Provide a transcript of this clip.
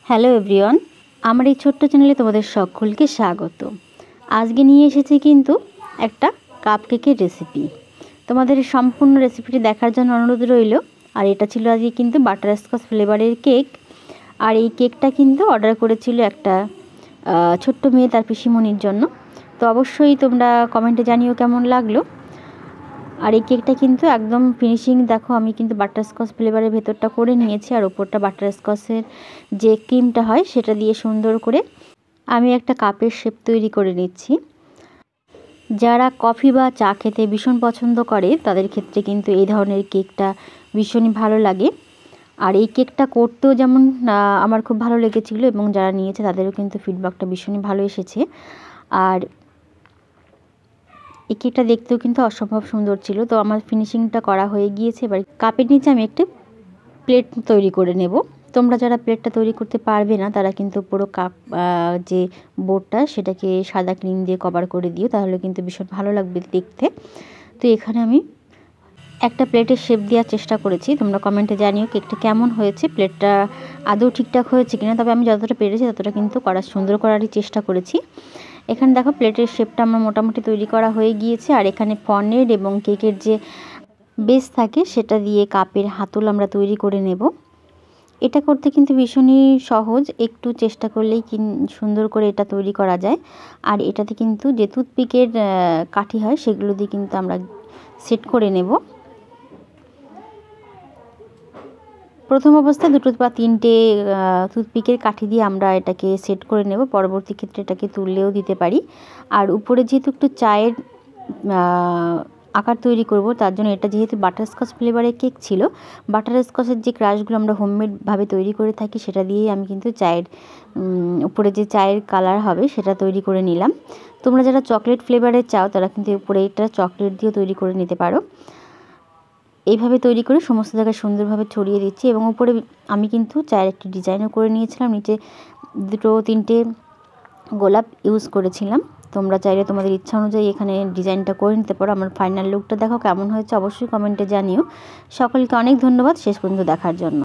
Hello everyone, আমার এই ছোট্ট চ্যানেলে তোমাদের সকলকে স্বাগত। আজকে নিয়ে এসেছি কিন্তু একটা কাপকেকের রেসিপি। তোমাদের সম্পূর্ণ রেসিপিটি দেখার জন্য অনুরোধ রইল। আর এটা ছিল আজকে কিন্তু বাটারস্কচ ফ্লেভারের কেক। আর এই কেকটা কিন্তু অর্ডার করেছিল একটা ছোট্ট মেয়ে তার পিসিমণির জন্য। তো অবশ্যই তোমরা কমেন্টে জানিও কেমন লাগলো। আর এই কেকটা কিন্তু একদম ফিনিশিং দেখো, আমি কিন্তু বাটারস্কচ ফ্লেভারের ভেতরটা করে নিয়েছি আর ওপরটা বাটারস্কচের যে ক্রিমটা হয় সেটা দিয়ে সুন্দর করে আমি একটা কাপের শেপ তৈরি করে নিচ্ছি। যারা কফি বা চা খেতে ভীষণ পছন্দ করে তাদের ক্ষেত্রে কিন্তু এই ধরনের কেকটা ভীষণই ভালো লাগে। আর এই কেকটা করতেও যেমন আমার খুব ভালো লেগেছিলো এবং যারা নিয়েছে তাদেরও কিন্তু ফিডব্যাকটা ভীষণই ভালো এসেছে। আর এই কেকটা দেখতেও কিন্তু অসম্ভব সুন্দর ছিল। তো আমার ফিনিশিংটা করা হয়ে গিয়েছে। এবার কাপের নিচে আমি একটা প্লেট তৈরি করে নেব। তোমরা যারা প্লেটটা তৈরি করতে পারবে না তারা কিন্তু পুরো কাপ যে বোর্ডটা সেটাকে সাদা ক্রিম দিয়ে কভার করে দিও, তাহলে কিন্তু ভীষণ ভালো লাগবে দেখতে। তো এখানে আমি একটা প্লেটের শেপ দেওয়ার চেষ্টা করেছি। তোমরা কমেন্টে জানিও কেকটা কেমন হয়েছে, প্লেটটা আদৌ ঠিকঠাক হয়েছে কিনা। তবে আমি যতটা পেরেছি ততটা কিন্তু সুন্দর করারই চেষ্টা করেছি। এখানে দেখো প্লেটের শেপটা আমার মোটামুটি তৈরি করা হয়ে গিয়েছে। আর এখানে ফর্নের এবং কেকের যে বেস থাকে সেটা দিয়ে কাপের হাতল আমরা তৈরি করে নেব। এটা করতে কিন্তু ভীষণই সহজ, একটু চেষ্টা করলেই সুন্দর করে এটা তৈরি করা যায়। আর এটাতে কিন্তু যে টুথপিকের কাঠি হয় সেগুলো দিয়ে কিন্তু আমরা সেট করে নেব। প্রথম অবস্থায় দুটো বা তিনটে টুথপিকের কাঠি দিয়ে আমরা এটাকে সেট করে নেব। পরবর্তী ক্ষেত্রে এটাকে তুললেও দিতে পারি। আর উপরে যেহেতু একটু চায়ের আকার তৈরি করব, তার জন্য এটা যেহেতু বাটারস্কচ ফ্লেভারের কেক ছিল, বাটারস্কচের যে ক্রাশগুলো আমরা হোমমেডভাবে তৈরি করে থাকি সেটা দিয়েই আমি কিন্তু চায়ের উপরে যে চায়ের কালার হবে সেটা তৈরি করে নিলাম। তোমরা যারা চকলেট ফ্লেভারের চাও তারা কিন্তু উপরে এটা চকলেট দিয়েও তৈরি করে নিতে পারো। এইভাবে তৈরি করে সমস্ত জায়গায় সুন্দরভাবে ছড়িয়ে দিচ্ছি। এবং উপরে আমি কিন্তু চায়ের একটি ডিজাইনও করে নিয়েছিলাম, নিচে দুটো তিনটে গোলাপ ইউজ করেছিলাম। তোমরা চাইলে তোমাদের ইচ্ছা অনুযায়ী এখানে ডিজাইনটা করে নিতে পারো। আমার ফাইনাল লুকটা দেখো কেমন হয়েছে অবশ্যই কমেন্টে জানিও। সকলকে অনেক ধন্যবাদ শেষ পর্যন্ত দেখার জন্য।